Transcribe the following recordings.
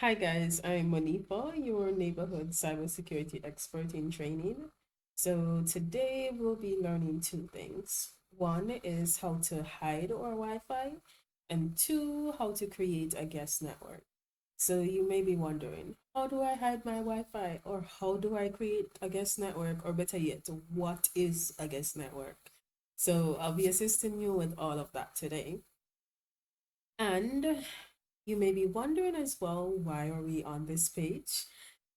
Hi guys, I'm Monifa, your neighborhood cybersecurity expert in training. So today we'll be learning two things. One is how to hide our Wi-Fi, and two, how to create a guest network. So you may be wondering, how do I hide my Wi-Fi, or how do I create a guest network, or better yet, what is a guest network? So I'll be assisting you with all of that today. And you may be wondering as well, why are we on this page?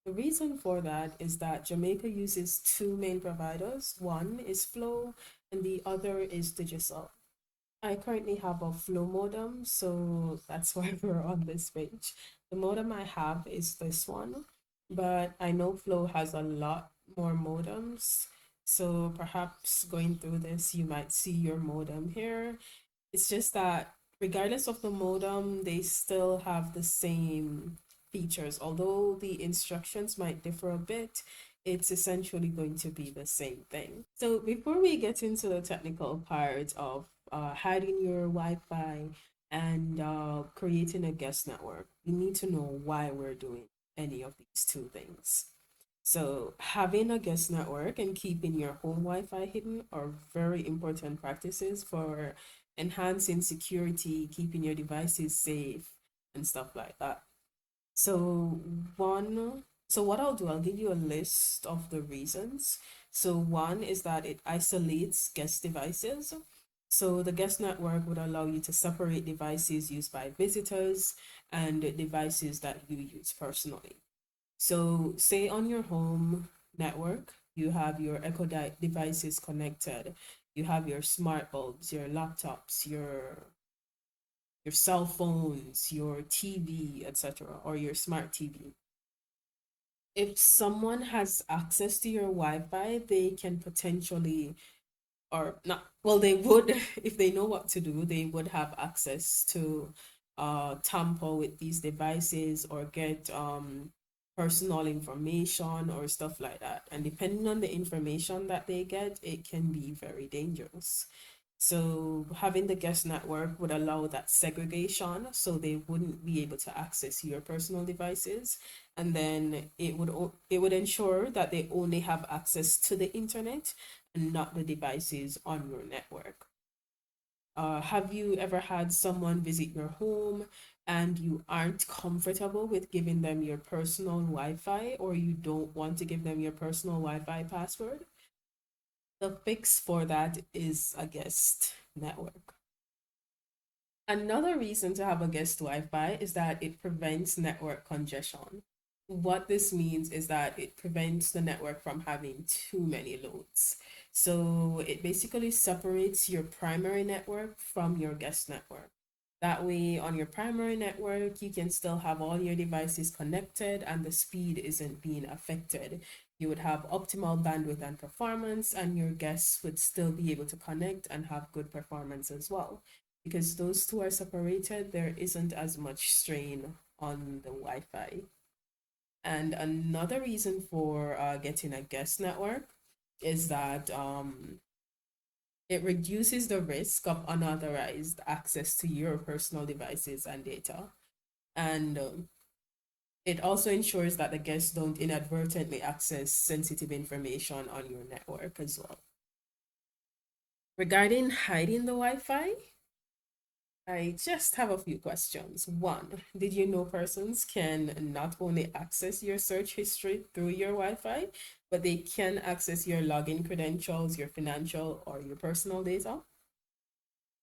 The reason for that is that Jamaica uses two main providers. One is Flow and the other is Digicel. I currently have a Flow modem, so that's why we're on this page. The modem I have is this one, but I know Flow has a lot more modems. So perhaps going through this, you might see your modem here. It's just that regardless of the modem, they still have the same features. Although the instructions might differ a bit, it's essentially going to be the same thing. So before we get into the technical part of hiding your Wi-Fi and creating a guest network, we need to know why we're doing any of these two things. So, having a guest network and keeping your home Wi Fi hidden are very important practices for enhancing security, keeping your devices safe, and stuff like that. So, one, so what I'll do, I'll give you a list of the reasons. So, one is that it isolates guest devices. So, the guest network would allow you to separate devices used by visitors and devices that you use personally. So, say on your home network, you have your devices connected. You have your smart bulbs, your laptops, your cell phones, your TV, etc., or your smart TV. If someone has access to your Wi-Fi, they can potentially, or not, well, they would, if they know what to do, they would have access to tamper with these devices or get personal information or stuff like that. And depending on the information that they get, it can be very dangerous. So having the guest network would allow that segregation, so they wouldn't be able to access your personal devices, and then it would ensure that they only have access to the internet and not the devices on your network. Have you ever had someone visit your home and you aren't comfortable with giving them your personal Wi-Fi, or you don't want to give them your personal Wi-Fi password? The fix for that is a guest network. Another reason to have a guest Wi-Fi is that it prevents network congestion. What this means is that it prevents the network from having too many loads. So it basically separates your primary network from your guest network. That way, on your primary network, you can still have all your devices connected and the speed isn't being affected. You would have optimal bandwidth and performance, and your guests would still be able to connect and have good performance as well. Because those two are separated, there isn't as much strain on the Wi Fi. And another reason for getting a guest network is that it reduces the risk of unauthorized access to your personal devices and data. And it also ensures that the guests don't inadvertently access sensitive information on your network as well. Regarding hiding the Wi Fi, I just have a few questions. One, did you know persons can not only access your search history through your Wi Fi, but they can access your login credentials, your financial, or your personal data?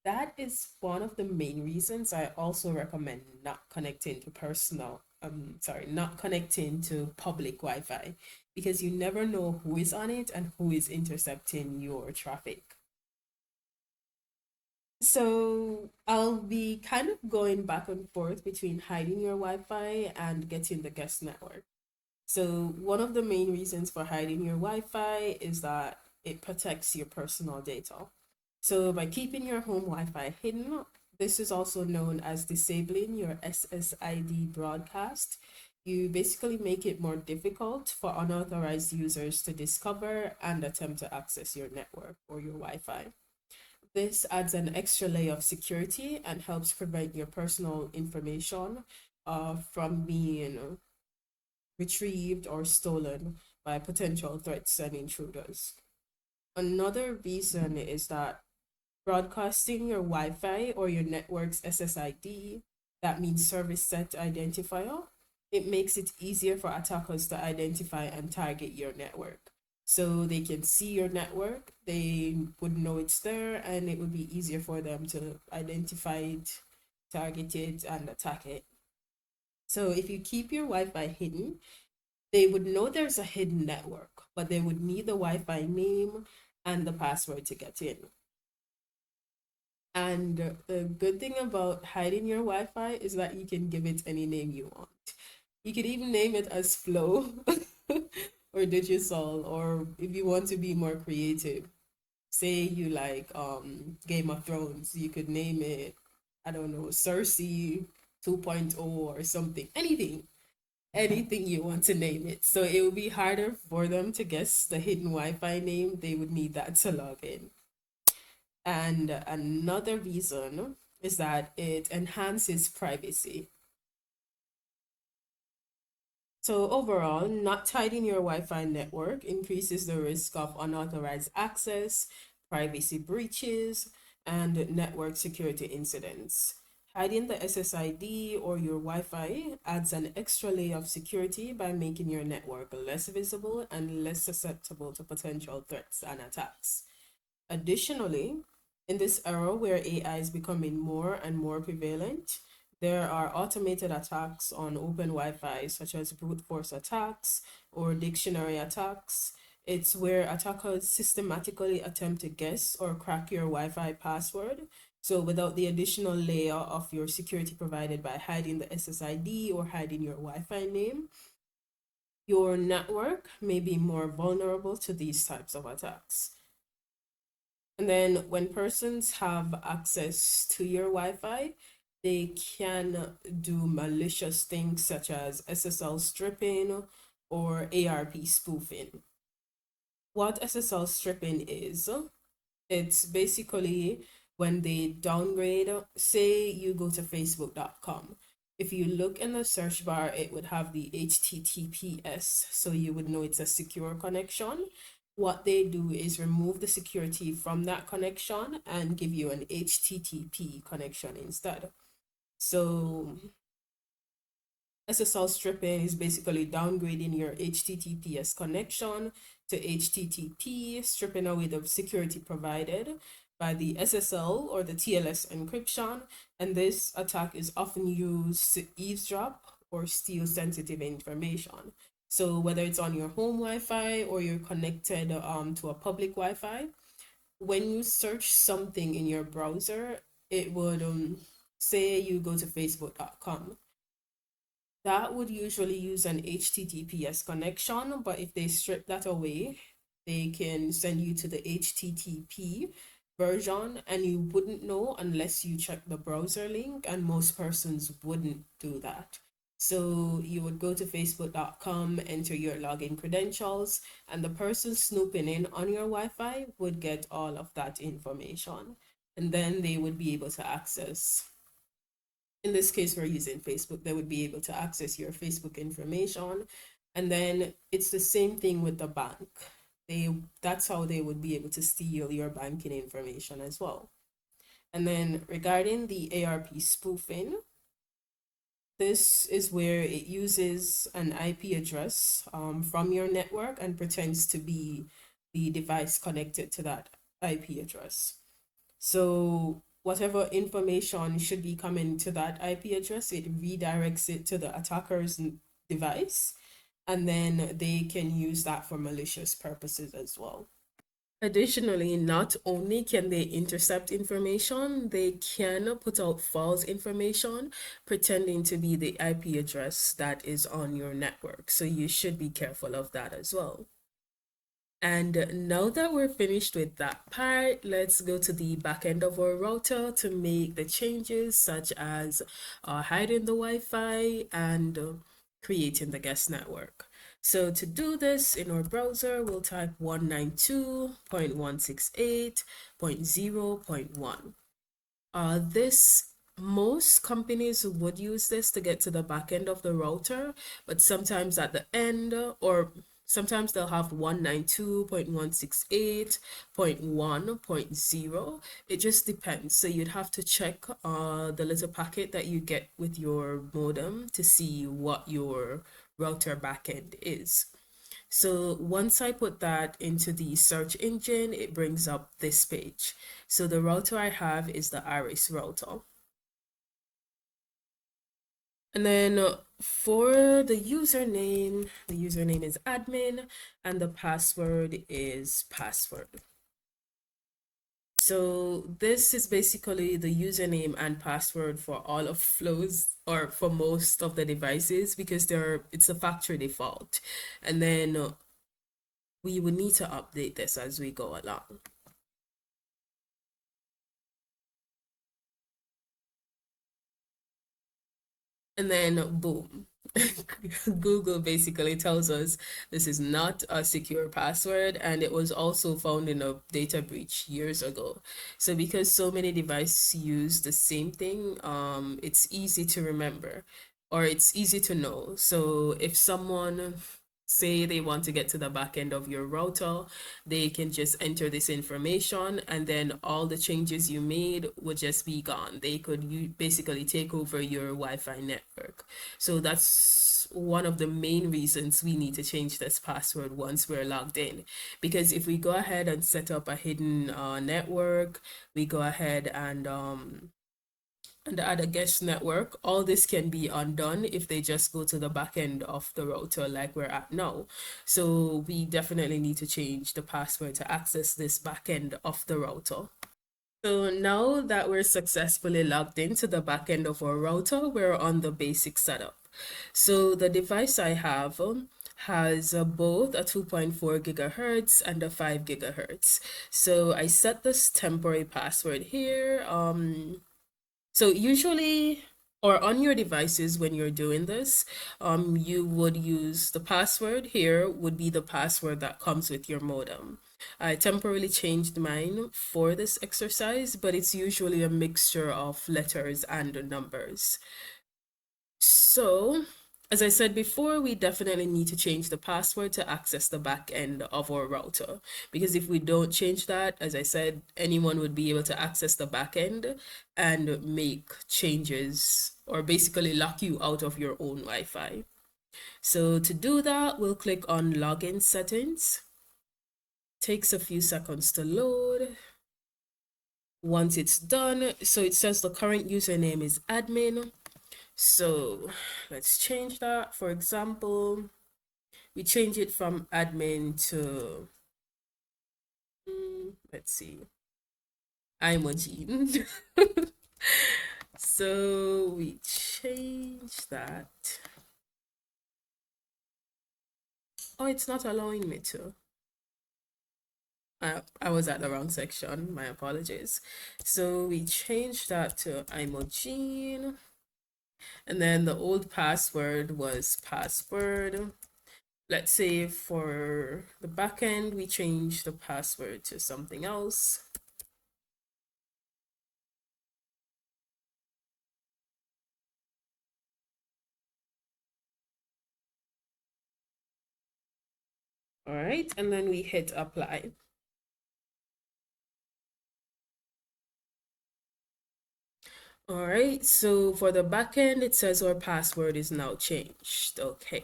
That is one of the main reasons I also recommend not connecting to not connecting to public Wi-Fi, because you never know who is on it and who is intercepting your traffic. So I'll be kind of going back and forth between hiding your Wi-Fi and getting the guest network. So one of the main reasons for hiding your Wi-Fi is that it protects your personal data. So by keeping your home Wi-Fi hidden, this is also known as disabling your SSID broadcast. You basically make it more difficult for unauthorized users to discover and attempt to access your network or your Wi-Fi. This adds an extra layer of security and helps prevent your personal information from being retrieved or stolen by potential threats and intruders. Another reason is that broadcasting your Wi-Fi or your network's SSID, that means service set identifier, it makes it easier for attackers to identify and target your network. So they can see your network, they would know it's there, and it would be easier for them to identify it, target it, and attack it. So if you keep your Wi-Fi hidden, they would know there's a hidden network, but they would need the Wi-Fi name and the password to get in. And the good thing about hiding your Wi-Fi is that you can give it any name you want. You could even name it as Flow or Digisol, or if you want to be more creative, say you like Game of Thrones, you could name it, I don't know, Cersei 2.0 or something. Anything you want to name it. So it would be harder for them to guess the hidden Wi-Fi name. They would need that to log in. And another reason is that it enhances privacy. So overall, not hiding your Wi-Fi network increases the risk of unauthorized access, privacy breaches, and network security incidents. Hiding the SSID or your Wi-Fi adds an extra layer of security by making your network less visible and less susceptible to potential threats and attacks. Additionally, in this era where AI is becoming more and more prevalent, there are automated attacks on open Wi-Fi, such as brute force attacks or dictionary attacks. It's where attackers systematically attempt to guess or crack your Wi-Fi password. So without the additional layer of your security provided by hiding the SSID or hiding your Wi-Fi name, your network may be more vulnerable to these types of attacks. And then when persons have access to your Wi-Fi, they can do malicious things such as SSL stripping or ARP spoofing. What SSL stripping is, it's basically when they downgrade, say you go to facebook.com. If you look in the search bar, it would have the HTTPS, so you would know it's a secure connection. What they do is remove the security from that connection and give you an HTTP connection instead. So SSL stripping is basically downgrading your HTTPS connection to HTTP, stripping away the security provided by the SSL or the TLS encryption. And this attack is often used to eavesdrop or steal sensitive information. So whether it's on your home Wi-Fi or you're connected to a public Wi-Fi, when you search something in your browser, it would say you go to facebook.com. That would usually use an HTTPS connection, but if they strip that away, they can send you to the HTTP version, and you wouldn't know unless you check the browser link, and most persons wouldn't do that. So you would go to facebook.com, enter your login credentials, and the person snooping in on your Wi-Fi would get all of that information. And then they would be able to access, in this case, we're using Facebook, they would be able to access your Facebook information. And then it's the same thing with the bank. That's how they would be able to steal your banking information as well. And then regarding the ARP spoofing, this is where it uses an IP address from your network and pretends to be the device connected to that IP address. So whatever information should be coming to that IP address, it redirects it to the attacker's device, and then they can use that for malicious purposes as well. Additionally, not only can they intercept information, they can put out false information pretending to be the IP address that is on your network. So you should be careful of that as well. And now that we're finished with that part, let's go to the back end of our router to make the changes such as hiding the Wi-Fi and creating the guest network. So to do this in our browser, we'll type 192.168.0.1. This Most companies would use this to get to the back end of the router, but sometimes at the end, or sometimes they'll have 192.168.1.0. It just depends. So you'd have to check the little packet that you get with your modem to see what your router backend is. So once I put that into the search engine, it brings up this page. So the router I have is the Iris router. And then for the username is admin and the password is password. So this is basically the username and password for all of Flow's or for most of the devices because it's a factory default. And then we would need to update this as we go along. And then boom. Google basically tells us this is not a secure password, and it was also found in a data breach years ago. So because so many devices use the same thing, it's easy to remember or it's easy to know. So if someone say they want to get to the back end of your router, they can just enter this information and then all the changes you made would just be gone. They could basically take over your Wi-Fi network. So that's one of the main reasons we need to change this password once we're logged in. Because if we go ahead and set up a hidden network, we go ahead and add a guest network, all this can be undone if they just go to the back end of the router like we're at now. So we definitely need to change the password to access this back end of the router. So now that we're successfully logged into the back end of our router, we're on the basic setup. So the device I have has both a 2.4 gigahertz and a 5 gigahertz. So I set this temporary password here. So usually, or on your devices when you're doing this, you would use the password here would be the password that comes with your modem. I temporarily changed mine for this exercise, but it's usually a mixture of letters and numbers. So, as I said before, we definitely need to change the password to access the back end of our router. Because if we don't change that, as I said, anyone would be able to access the back end and make changes or basically lock you out of your own Wi-Fi. So to do that, we'll click on login settings. Takes a few seconds to load. Once it's done, so it says the current username is admin. So let's change that. For example, we change it from admin to, let's see, Imogene. So we change that. Oh, it's not allowing me to. I was at the wrong section. My apologies. So we changed that to Imogene. And then the old password was password. Let's say for the backend, we change the password to something else. All right, and then we hit apply. All right, so for the backend, it says our password is now changed. Okay.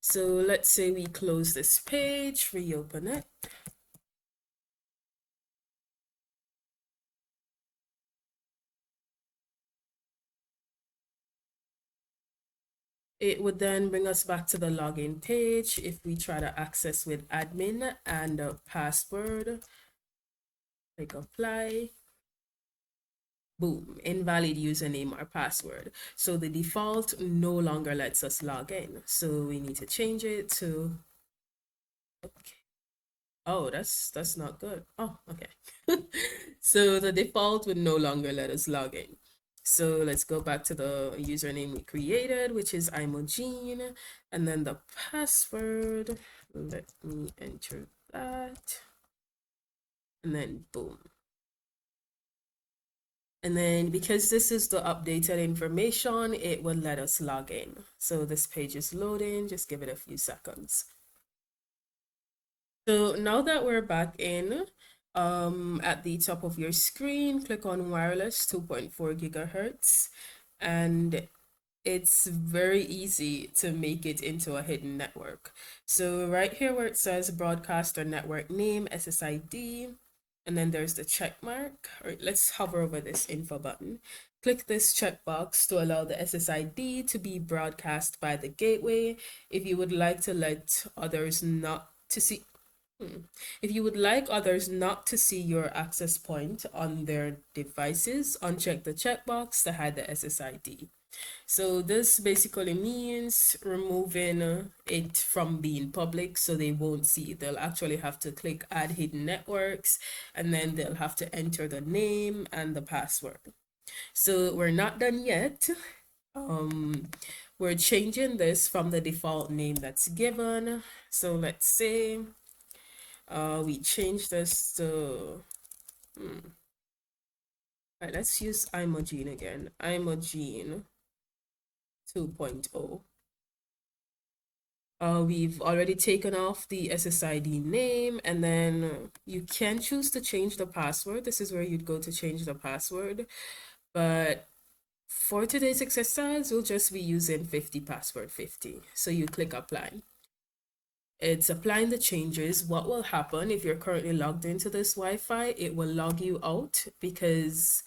So let's say we close this page, reopen it. It would then bring us back to the login page if we try to access with admin and a password. Click apply. Boom, invalid username or password. So the default no longer lets us log in. So we need to change it to, okay. Oh, that's not good. Oh, okay. So the default would no longer let us log in. So let's go back to the username we created, which is Imogene, and then the password. Let me enter that. And then boom. And then because this is the updated information, it will let us log in. So this page is loading, just give it a few seconds. So now that we're back in, at the top of your screen, click on wireless 2.4 gigahertz, and it's very easy to make it into a hidden network. So right here where it says broadcaster network name, SSID, and then there's the check mark. All right, let's hover over this info button. Click this checkbox to allow the SSID to be broadcast by the gateway. If you would like to let others not to see If you would like others not to see your access point on their devices, uncheck the checkbox to hide the SSID. So this basically means removing it from being public so they won't see it. They'll actually have to click add hidden networks and then they'll have to enter the name and the password. So we're not done yet. We're changing this from the default name that's given. So let's say we change this to, right, let's use Imogene again. Imogene 2.0. We've already taken off the SSID name, and then you can choose to change the password. This is where you'd go to change the password. But for today's exercise, we'll just be using 50 password 50. So you click apply. It's applying the changes. What will happen if you're currently logged into this Wi-Fi? It will log you out because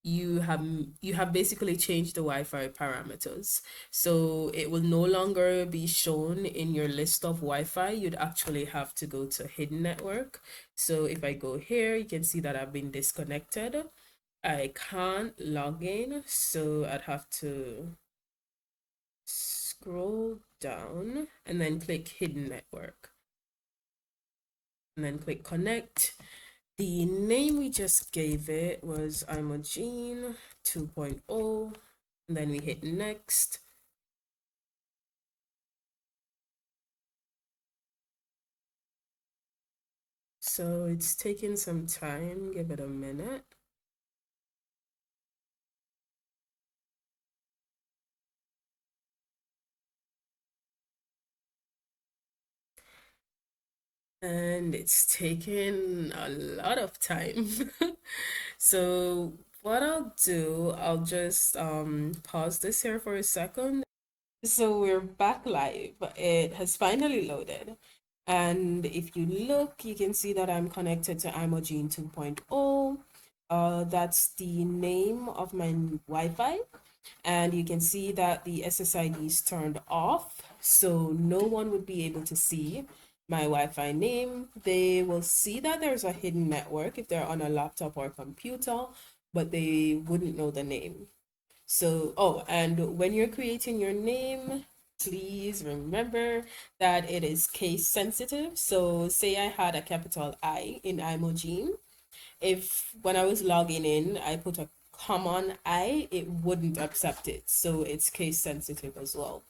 you have basically changed the Wi-Fi parameters. So it will no longer be shown in your list of Wi-Fi. You'd actually have to go to hidden network. So if I go here, you can see that I've been disconnected. I can't log in, so I'd have to scroll down and then click hidden network and then click connect. The name we just gave it was Imogene 2.0, and then we hit next. So it's taking some time, give it a minute. And it's taken a lot of time. So what I'll do, I'll just pause this here for a second. So we're back live. It has finally loaded. And if you look, you can see that I'm connected to Imogene 2.0. That's the name of my Wi-Fi. And you can see that the SSID is turned off. So no one would be able to see my Wi-Fi name. They will see that there's a hidden network if they're on a laptop or computer, but they wouldn't know the name. So, oh, and when you're creating your name, please remember that it is case sensitive. So say I had a capital I in Imogene. If when I was logging in, I put a common I, it wouldn't accept it. So it's case sensitive as well.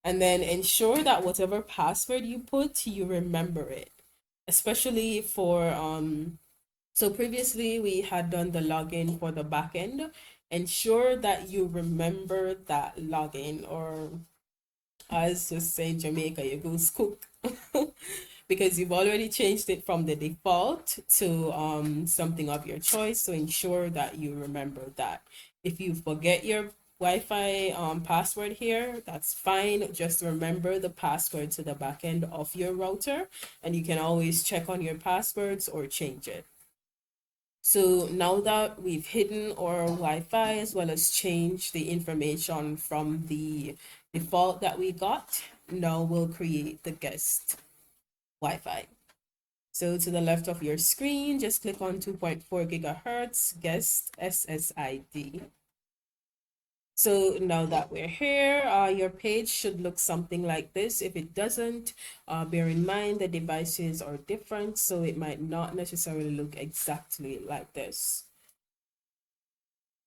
And then ensure that whatever password you put, you remember it. Especially for so previously we had done the login for the backend. Ensure that you remember that login, or as we say in Jamaica, you go cook. Because you've already changed it from the default to something of your choice. So ensure that you remember that. If you forget your Wi-Fi password here, that's fine. Just remember the password to the backend of your router, and you can always check on your passwords or change it. So now that we've hidden our Wi-Fi as well as changed the information from the default that we got, now we'll create the guest Wi-Fi. So to the left of your screen, just click on 2.4 gigahertz guest SSID. So now that we're here, your page should look something like this. If it doesn't, bear in mind the devices are different, so it might not necessarily look exactly like this.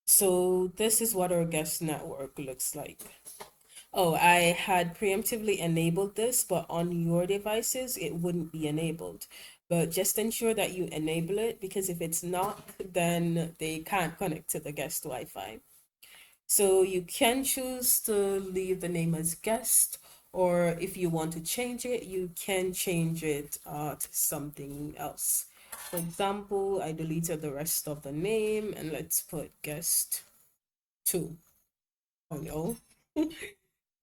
So this is what our guest network looks like. Oh, I had preemptively enabled this, but on your devices, it wouldn't be enabled. but just ensure that you enable it, because if it's not, then they can't connect to the guest Wi-Fi. So you can choose to leave the name as guest, or if you want to change it, you can change it to something else. For example, I deleted the rest of the name and let's put guest 2. Oh no.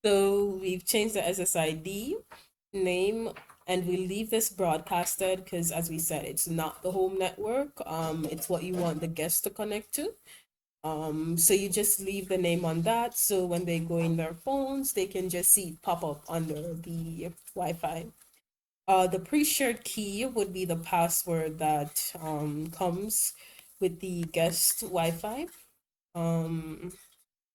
So we've changed the SSID name, and we leave this broadcasted because, as we said, it's not the home network. It's what you want the guests to connect to. So you just leave the name on that. So when they go in their phones, they can just see it pop up under the Wi-Fi. The pre-shared key would be the password that comes with the guest Wi-Fi. Um,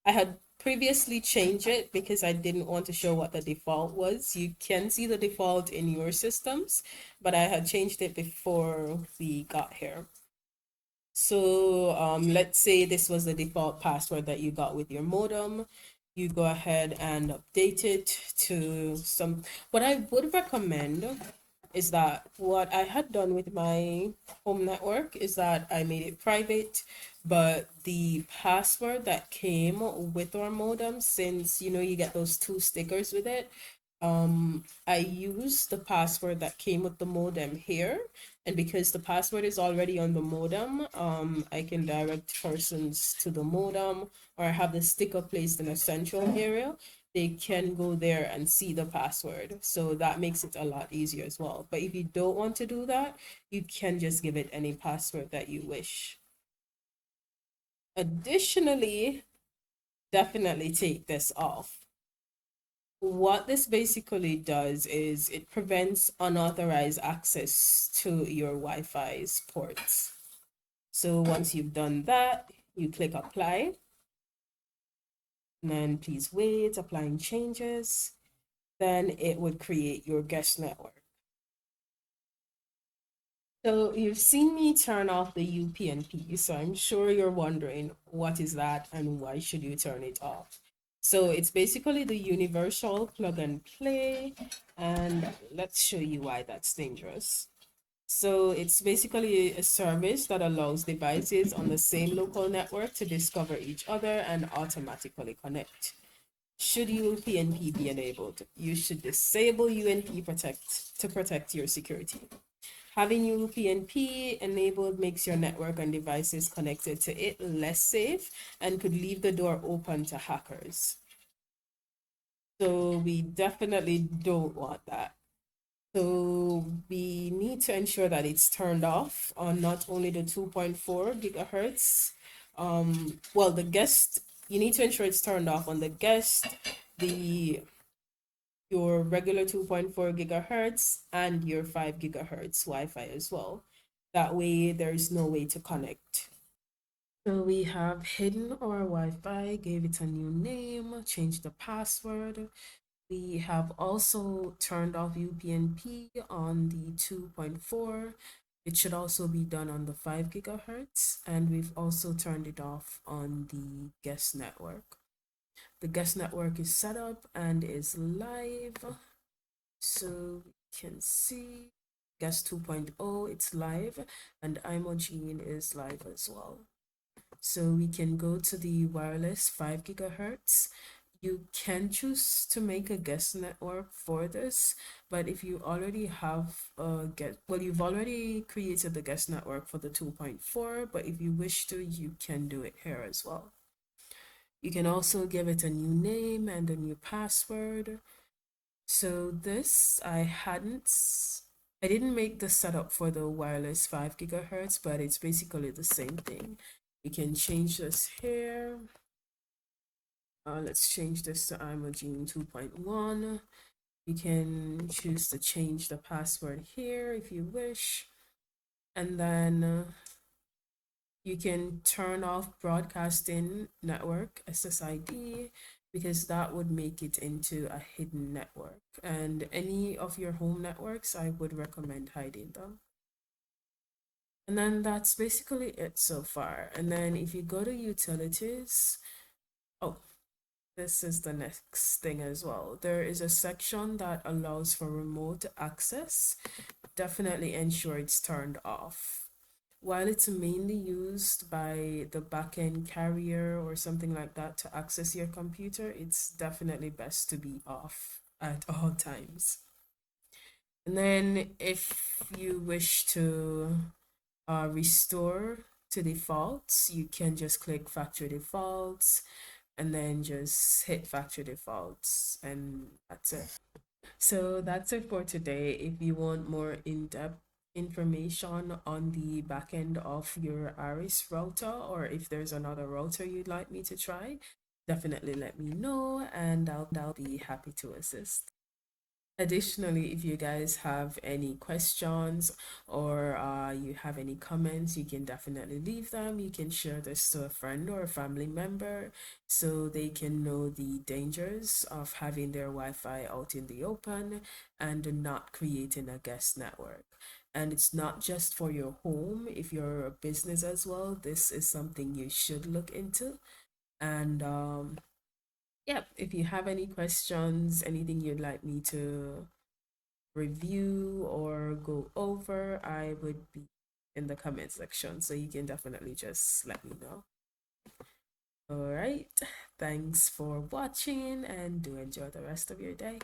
I had previously changed it because I didn't want to show what the default was. You can see the default in your systems, but I had changed it before we got here. So let's say this was the default password that you got with your modem. You go ahead and update it to some. What I would recommend is that what I had done with my home network is that I made it private, but the password that came with our modem, since you know you get those two stickers with it, I used the password that came with the modem here, and because the password is already on the modem, I can direct persons to the modem, or have the sticker placed in a central area. They can go there and see the password. So that makes it a lot easier as well. But if you don't want to do that, you can just give it any password that you wish. Additionally, definitely take this off. What this basically does is it prevents unauthorized access to your Wi-Fi's ports. So once you've done that, you click apply, and then please wait, applying changes. Then it would create your guest network. So you've seen me turn off the UPnP, so I'm sure you're wondering what is that and why should you turn it off? So it's basically the universal plug and play, and let's show you why that's dangerous. So it's basically a service that allows devices on the same local network to discover each other and automatically connect. Should UPnP be enabled, you should disable UNP protect to protect your security. Having UPnP enabled makes your network and devices connected to it less safe and could leave the door open to hackers. So we definitely don't want that. So we need to ensure that it's turned off on not only the 2.4 gigahertz. Well, the guest, you need to ensure it's turned off on the guest, the your regular 2.4 gigahertz, and your 5 gigahertz Wi-Fi as well. That way, there's no way to connect. So we have hidden our Wi-Fi, gave it a new name, changed the password. We have also turned off UPnP on the 2.4. It should also be done on the 5 gigahertz, and we've also turned it off on the guest network. The guest network is set up and is live. So we can see guest 2.0, it's live, and Imogene is live as well. So we can go to the wireless 5 gigahertz. You can choose to make a guest network for this, but if you already have a guest, well, you've already created the guest network for the 2.4, but if you wish to, you can do it here as well. You can also give it a new name and a new password. So this, I didn't make the setup for the wireless 5 gigahertz, but it's basically the same thing. You can change this here. Let's change this to Imogene 2.1. You can choose to change the password here if you wish. And then you can turn off broadcasting network SSID, because that would make it into a hidden network. And any of your home networks, I would recommend hiding them. And then that's basically it so far. And then if you go to utilities, oh, This is the next thing as well. There is a section that allows for remote access. Definitely ensure it's turned off. While it's mainly used by the backend carrier or something like that to access your computer, it's definitely best to be off at all times. And then if you wish to restore to defaults, you can just click factory defaults and then just hit factory defaults, and that's it. So that's it for today. If you want more in-depth information on the back end of your Aris router, or if there's another router you'd like me to try, definitely let me know and I'll be happy to assist. Additionally, if you guys have any questions or you have any comments, you can definitely leave them. You can share this to a friend or a family member so they can know the dangers of having their Wi-Fi out in the open and not creating a guest network. And it's not just for your home, if you're a business as well, this is something you should look into. And yeah, if you have any questions, anything you'd like me to review or go over, I would be in the comment section. So you can definitely just let me know. All right. Thanks for watching and do enjoy the rest of your day.